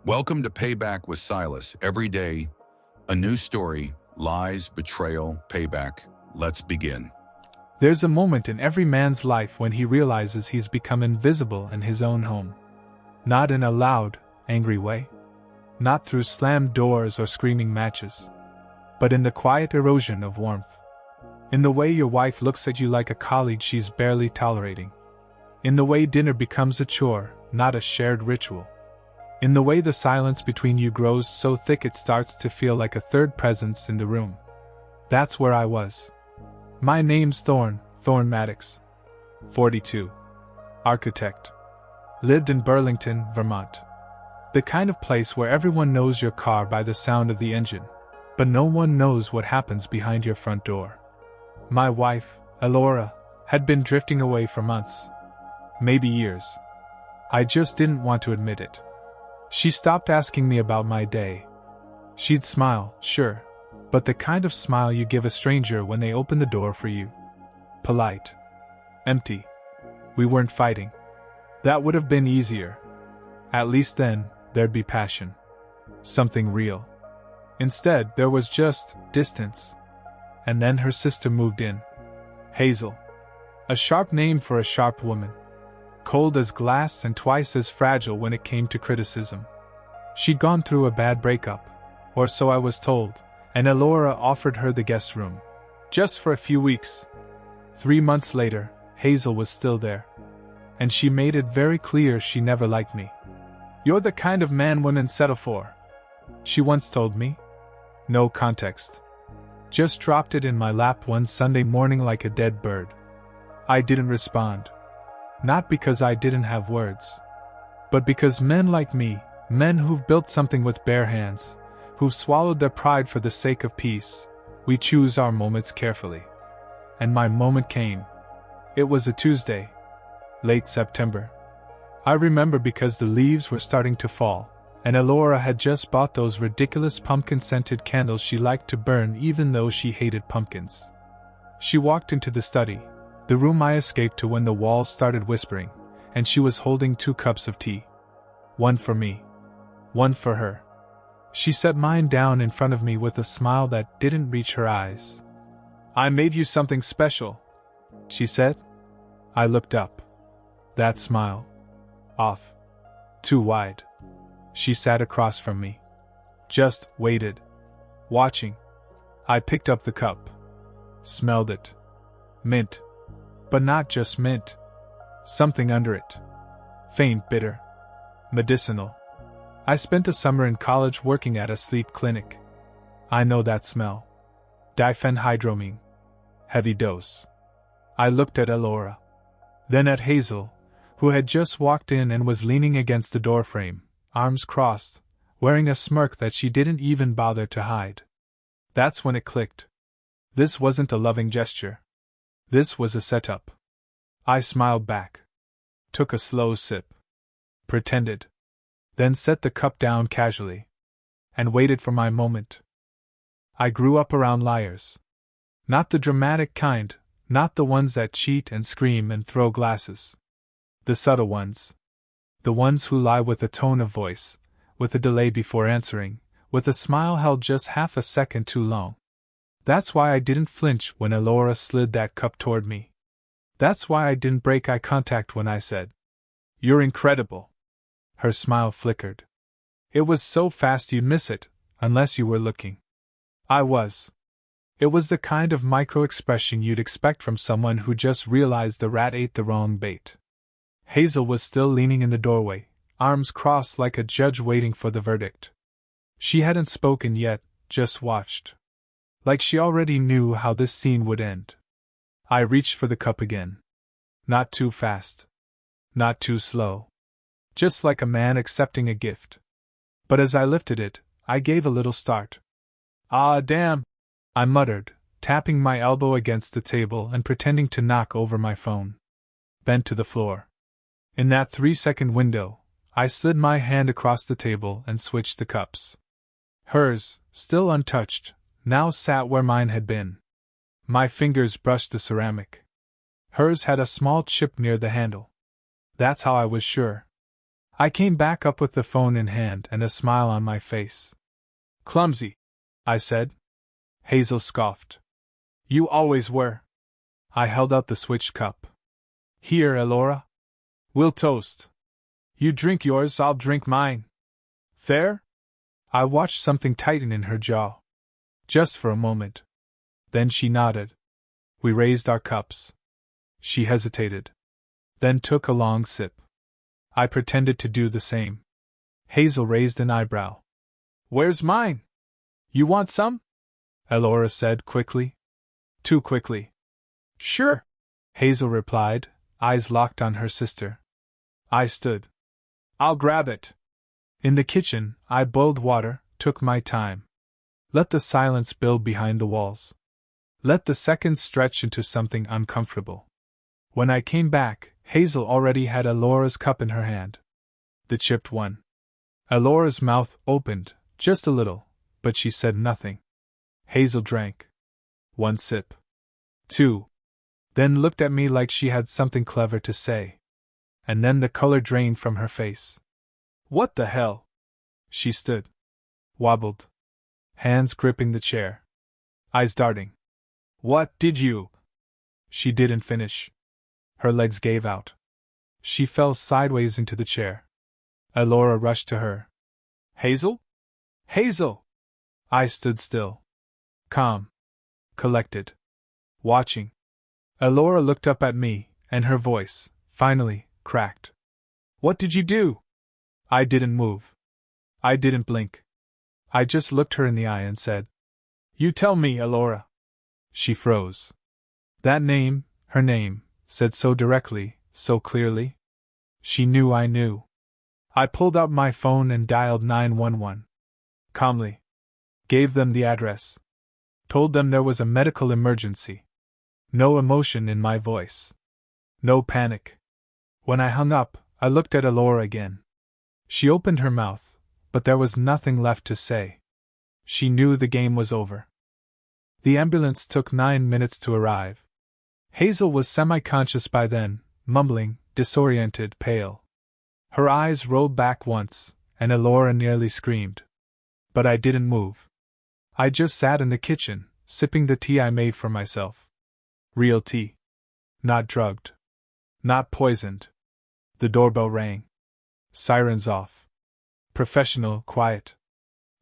Welcome to Payback with Silas. Every day, a new story, lies, betrayal, payback. Let's begin. There's a moment in every man's life when he realizes he's become invisible in his own home. Not in a loud, angry way. Not through slammed doors or screaming matches. But in the quiet erosion of warmth. In the way your wife looks at you like a colleague she's barely tolerating. In the way dinner becomes a chore, not a shared ritual. In the way the silence between you grows so thick it starts to feel like a third presence in the room. That's where I was. My name's Thorn Maddox. 42. Architect. Lived in Burlington, Vermont. The kind of place where everyone knows your car by the sound of the engine, but no one knows what happens behind your front door. My wife, Elora, had been drifting away for months. Maybe years. I just didn't want to admit it. She stopped asking me about my day. She'd smile, sure, but the kind of smile you give a stranger when they open the door for you. Polite. Empty. We weren't fighting. That would have been easier. At least then, there'd be passion. Something real. Instead, there was just distance. And then her sister moved in. Hazel. A sharp name for a sharp woman. Cold as glass and twice as fragile when it came to criticism. She'd gone through a bad breakup, or so I was told, and Elora offered her the guest room. Just for a few weeks. 3 months later, Hazel was still there. And she made it very clear she never liked me. "You're the kind of man women settle for," she once told me. No context. Just dropped it in my lap one Sunday morning like a dead bird. I didn't respond. Not because I didn't have words. But because men like me, men who've built something with bare hands, who've swallowed their pride for the sake of peace, we choose our moments carefully. And my moment came. It was a Tuesday. Late September. I remember because the leaves were starting to fall, and Elora had just bought those ridiculous pumpkin-scented candles she liked to burn even though she hated pumpkins. She walked into the study, the room I escaped to when the walls started whispering, and she was holding 2 cups of tea. One for me. One for her. She set mine down in front of me with a smile that didn't reach her eyes. "I made you something special," she said. I looked up. That smile. Off. Too wide. She sat across from me. Just waited. Watching. I picked up the cup. Smelled it. Mint. But not just mint. Something under it. Faint bitter. Medicinal. I spent a summer in college working at a sleep clinic. I know that smell. Diphenhydramine. Heavy dose. I looked at Elora. Then at Hazel, who had just walked in and was leaning against the doorframe, arms crossed, wearing a smirk that she didn't even bother to hide. That's when it clicked. This wasn't a loving gesture. This was a setup. I smiled back. Took a slow sip. Pretended. Then set the cup down casually. And waited for my moment. I grew up around liars. Not the dramatic kind, not the ones that cheat and scream and throw glasses. The subtle ones. The ones who lie with a tone of voice, with a delay before answering, with a smile held just half a second too long. That's why I didn't flinch when Elora slid that cup toward me. That's why I didn't break eye contact when I said, "You're incredible." Her smile flickered. It was so fast you'd miss it, unless you were looking. I was. It was the kind of micro-expression you'd expect from someone who just realized the rat ate the wrong bait. Hazel was still leaning in the doorway, arms crossed like a judge waiting for the verdict. She hadn't spoken yet, just watched. Like she already knew how this scene would end. I reached for the cup again. Not too fast. Not too slow. Just like a man accepting a gift. But as I lifted it, I gave a little start. "Ah, damn!" I muttered, tapping my elbow against the table and pretending to knock over my phone. Bent to the floor. In that 3-second window, I slid my hand across the table and switched the cups. Hers, still untouched, now sat where mine had been. My fingers brushed the ceramic. Hers had a small chip near the handle. That's how I was sure. I came back up with the phone in hand and a smile on my face. Clumsy, I said. Hazel scoffed. You always were. I held out the switched cup. Here, Elora. We'll toast. You drink yours, I'll drink mine. Fair? I watched something tighten in her jaw. Just for a moment. Then she nodded. We raised our cups. She hesitated. Then took a long sip. I pretended to do the same. Hazel raised an eyebrow. Where's mine? You want some? Elora said quickly. Too quickly. Sure, Hazel replied, eyes locked on her sister. I stood. I'll grab it. In the kitchen, I boiled water, took my time. Let the silence build behind the walls. Let the seconds stretch into something uncomfortable. When I came back, Hazel already had Elora's cup in her hand. The chipped one. Elora's mouth opened, just a little, but she said nothing. Hazel drank. 1 sip. 2. Then looked at me like she had something clever to say. And then the color drained from her face. What the hell? She stood. Wobbled. Hands gripping the chair. Eyes darting. What did you? She didn't finish. Her legs gave out. She fell sideways into the chair. Elora rushed to her. Hazel? Hazel! I stood still. Calm. Collected. Watching. Elora looked up at me, and her voice, finally, cracked. What did you do? I didn't move. I didn't blink. I just looked her in the eye and said, You tell me, Elora. She froze. That name, her name, said so directly, so clearly. She knew I knew. I pulled out my phone and dialed 911. Calmly. Gave them the address. Told them there was a medical emergency. No emotion in my voice. No panic. When I hung up, I looked at Elora again. She opened her mouth, but there was nothing left to say. She knew the game was over. The ambulance took 9 minutes to arrive. Hazel was semi-conscious by then, mumbling, disoriented, pale. Her eyes rolled back once, and Elora nearly screamed. But I didn't move. I just sat in the kitchen, sipping the tea I made for myself. Real tea. Not drugged. Not poisoned. The doorbell rang. Sirens off. Professional, quiet.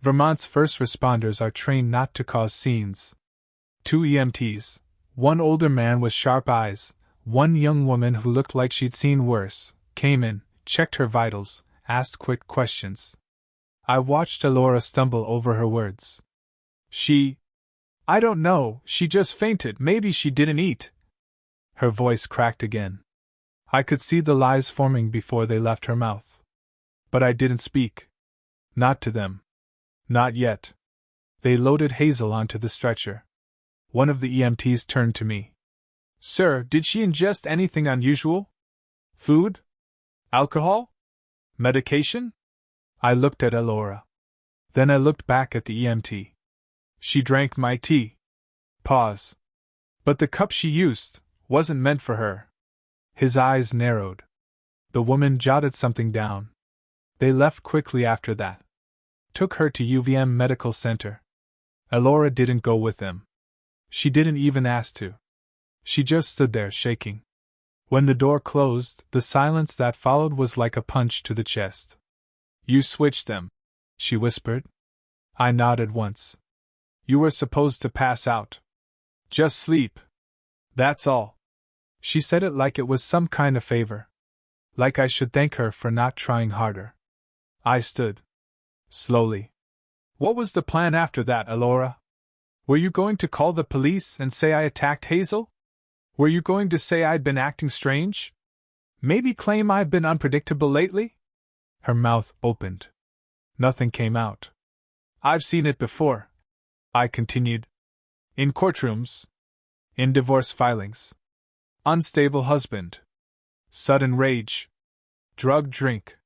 Vermont's first responders are trained not to cause scenes. 2 EMTs, one older man with sharp eyes, one young woman who looked like she'd seen worse, came in, checked her vitals, asked quick questions. I watched Elora stumble over her words. I don't know, she just fainted, maybe she didn't eat. Her voice cracked again. I could see the lies forming before they left her mouth. But I didn't speak. Not to them. Not yet. They loaded Hazel onto the stretcher. One of the EMTs turned to me. Sir, did she ingest anything unusual? Food? Alcohol? Medication? I looked at Elora. Then I looked back at the EMT. She drank my tea. Pause. But the cup she used wasn't meant for her. His eyes narrowed. The woman jotted something down. They left quickly after that. Took her to UVM Medical Center. Elora didn't go with them. She didn't even ask to. She just stood there shaking. When the door closed, the silence that followed was like a punch to the chest. You switched them, she whispered. I nodded once. You were supposed to pass out. Just sleep. That's all. She said it like it was some kind of favor. Like I should thank her for not trying harder. I stood. Slowly. What was the plan after that, Elora? Were you going to call the police and say I attacked Hazel? Were you going to say I'd been acting strange? Maybe claim I've been unpredictable lately? Her mouth opened. Nothing came out. I've seen it before, I continued. In courtrooms. In divorce filings. Unstable husband. Sudden rage. Drug drink.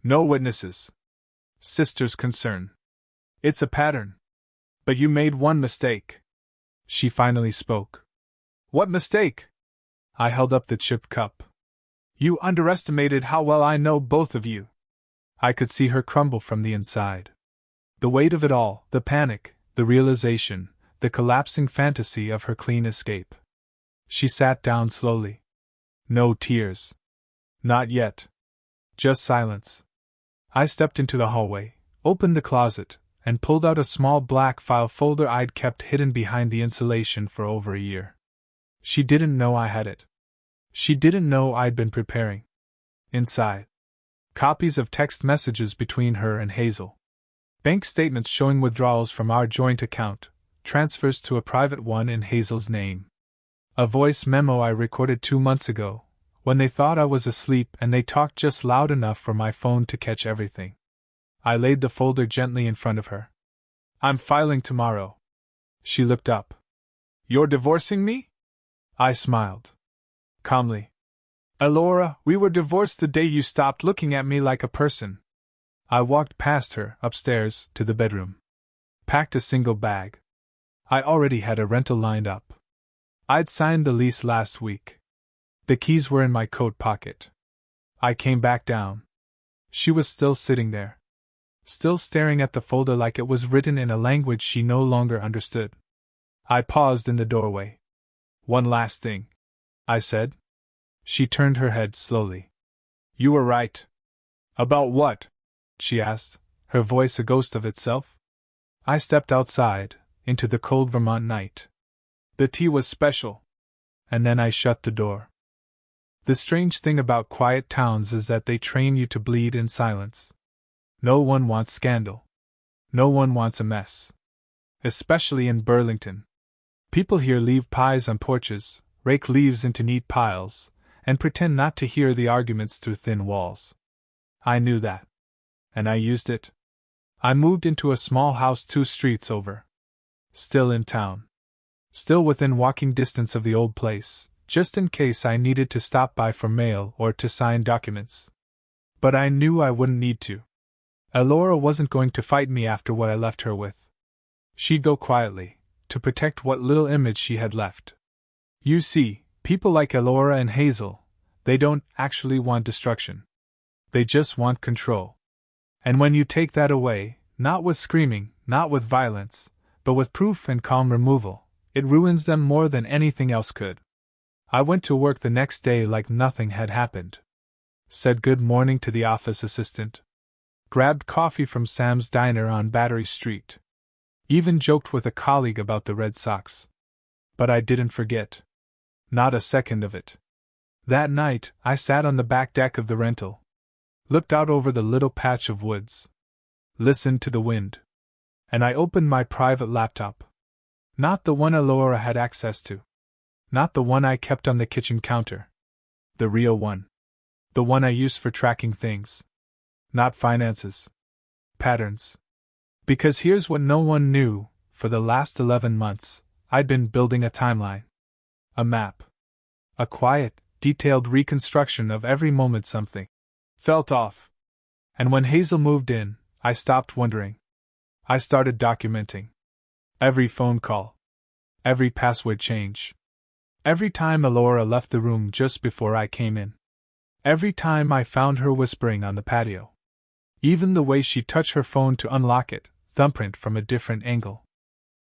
No witnesses. Sister's concern. It's a pattern. But you made one mistake. She finally spoke. What mistake? I held up the chipped cup. You underestimated how well I know both of you. I could see her crumble from the inside. The weight of it all, the panic, the realization, the collapsing fantasy of her clean escape. She sat down slowly. No tears. Not yet. Just silence. I stepped into the hallway, opened the closet, and pulled out a small black file folder I'd kept hidden behind the insulation for over a year. She didn't know I had it. She didn't know I'd been preparing. Inside, copies of text messages between her and Hazel. Bank statements showing withdrawals from our joint account, transfers to a private one in Hazel's name. A voice memo I recorded 2 months ago, when they thought I was asleep and they talked just loud enough for my phone to catch everything. I laid the folder gently in front of her. I'm filing tomorrow. She looked up. You're divorcing me? I smiled. Calmly. Elora, we were divorced the day you stopped looking at me like a person. I walked past her, upstairs, to the bedroom. Packed a single bag. I already had a rental lined up. I'd signed the lease last week. The keys were in my coat pocket. I came back down. She was still sitting there. Still staring at the folder like it was written in a language she no longer understood. I paused in the doorway. One last thing, I said. She turned her head slowly. You were right. About what? She asked, her voice a ghost of itself. I stepped outside, into the cold Vermont night. The tea was special. And then I shut the door. The strange thing about quiet towns is that they train you to bleed in silence. No one wants scandal. No one wants a mess. Especially in Burlington. People here leave pies on porches, rake leaves into neat piles, and pretend not to hear the arguments through thin walls. I knew that. And I used it. I moved into a small house 2 streets over. Still in town. Still within walking distance of the old place, just in case I needed to stop by for mail or to sign documents. But I knew I wouldn't need to. Elora wasn't going to fight me after what I left her with. She'd go quietly, to protect what little image she had left. You see, people like Elora and Hazel, they don't actually want destruction. They just want control. And when you take that away, not with screaming, not with violence, but with proof and calm removal, it ruins them more than anything else could. I went to work the next day like nothing had happened. Said good morning to the office assistant. Grabbed coffee from Sam's Diner on Battery Street. Even joked with a colleague about the Red Sox. But I didn't forget. Not a second of it. That night, I sat on the back deck of the rental. Looked out over the little patch of woods. Listened to the wind. And I opened my private laptop. Not the one Elora had access to. Not the one I kept on the kitchen counter. The real one. The one I used for tracking things. Not finances. Patterns. Because here's what no one knew, for the last 11 months, I'd been building a timeline. A map. A quiet, detailed reconstruction of every moment something felt off. And when Hazel moved in, I stopped wondering. I started documenting. Every phone call. Every password change. Every time Elora left the room just before I came in. Every time I found her whispering on the patio. Even the way she touched her phone to unlock it, thumbprint from a different angle.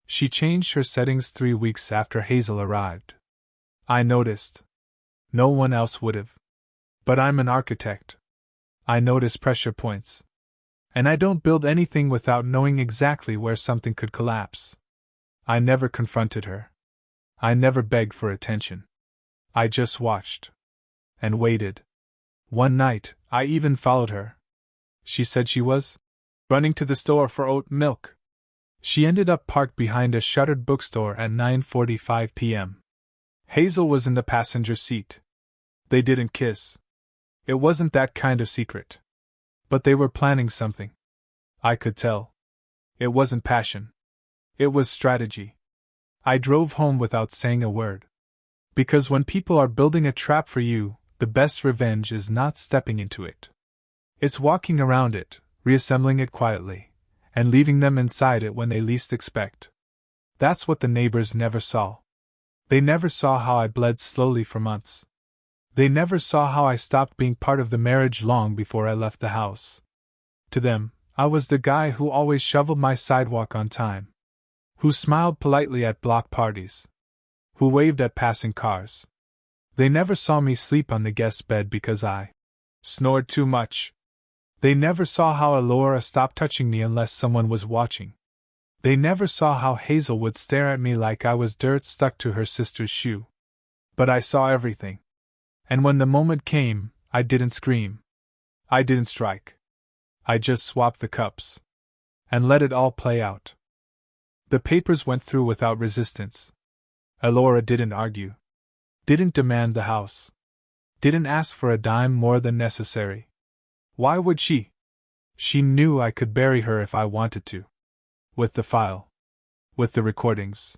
She changed her settings 3 weeks after Hazel arrived. I noticed. No one else would have. But I'm an architect. I notice pressure points. And I don't build anything without knowing exactly where something could collapse. I never confronted her. I never begged for attention. I just watched. And waited. One night, I even followed her. She said she was running to the store for oat milk. She ended up parked behind a shuttered bookstore at 9:45 p.m. Hazel was in the passenger seat. They didn't kiss. It wasn't that kind of secret. But they were planning something. I could tell. It wasn't passion. It was strategy. I drove home without saying a word. Because when people are building a trap for you, the best revenge is not stepping into it. It's walking around it, reassembling it quietly, and leaving them inside it when they least expect. That's what the neighbors never saw. They never saw how I bled slowly for months. They never saw how I stopped being part of the marriage long before I left the house. To them, I was the guy who always shoveled my sidewalk on time, who smiled politely at block parties, who waved at passing cars. They never saw me sleep on the guest bed because I snored too much. They never saw how Elora stopped touching me unless someone was watching. They never saw how Hazel would stare at me like I was dirt stuck to her sister's shoe. But I saw everything. And when the moment came, I didn't scream. I didn't strike. I just swapped the cups. And let it all play out. The papers went through without resistance. Elora didn't argue. Didn't demand the house. Didn't ask for a dime more than necessary. Why would she? She knew I could bury her if I wanted to. With the file. With the recordings.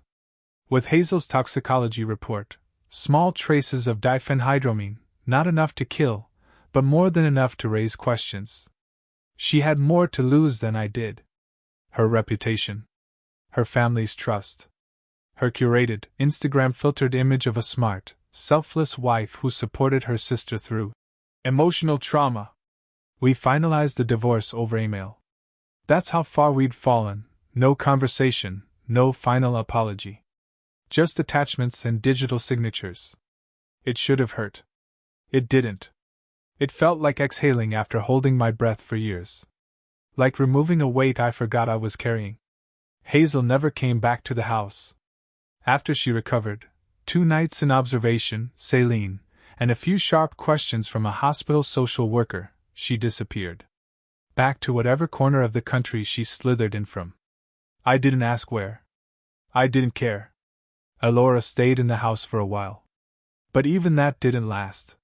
With Hazel's toxicology report. Small traces of diphenhydramine, not enough to kill, but more than enough to raise questions. She had more to lose than I did. Her reputation. Her family's trust. Her curated, Instagram-filtered image of a smart, selfless wife who supported her sister through emotional trauma. We finalized the divorce over email. That's how far we'd fallen. No conversation, no final apology. Just attachments and digital signatures. It should have hurt. It didn't. It felt like exhaling after holding my breath for years. Like removing a weight I forgot I was carrying. Hazel never came back to the house. After she recovered, 2 nights in observation, saline, and a few sharp questions from a hospital social worker, she disappeared. Back to whatever corner of the country she slithered in from. I didn't ask where. I didn't care. Elora stayed in the house for a while. But even that didn't last.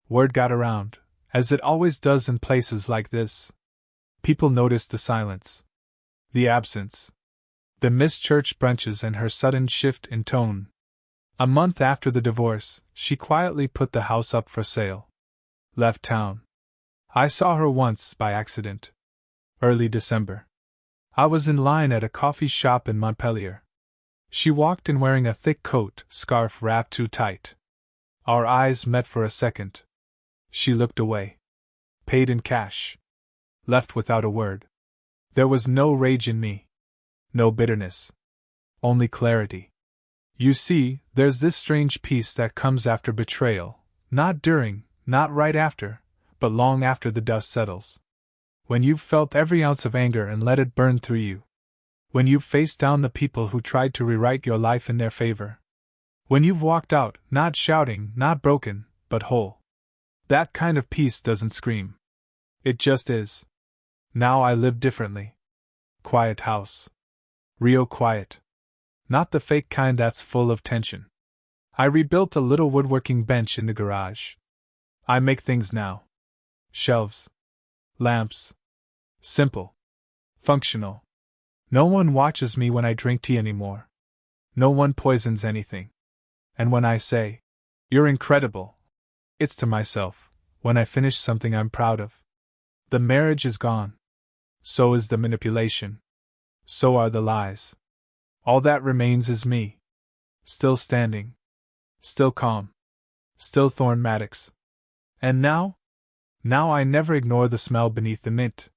Word got around, as it always does in places like this. People noticed the silence. The absence. The missed church brunches and her sudden shift in tone. A month after the divorce, she quietly put the house up for sale. Left town. I saw her once by accident. Early December. I was in line at a coffee shop in Montpellier. She walked in wearing a thick coat, scarf wrapped too tight. Our eyes met for a second. She looked away. Paid in cash. Left without a word. There was no rage in me. No bitterness. Only clarity. You see, there's this strange peace that comes after betrayal, not during, not right after, but long after the dust settles. When you've felt every ounce of anger and let it burn through you. When you've faced down the people who tried to rewrite your life in their favor. When you've walked out, not shouting, not broken, but whole. That kind of peace doesn't scream. It just is. Now I live differently. Quiet house. Real quiet. Not the fake kind that's full of tension. I rebuilt a little woodworking bench in the garage. I make things now. Shelves. Lamps. Simple. Functional. No one watches me when I drink tea anymore. No one poisons anything. And when I say, "You're incredible," it's to myself, when I finish something I'm proud of. The marriage is gone. So is the manipulation. So are the lies. All that remains is me. Still standing. Still calm. Still Thorn Maddox. And now? Now I never ignore the smell beneath the mint.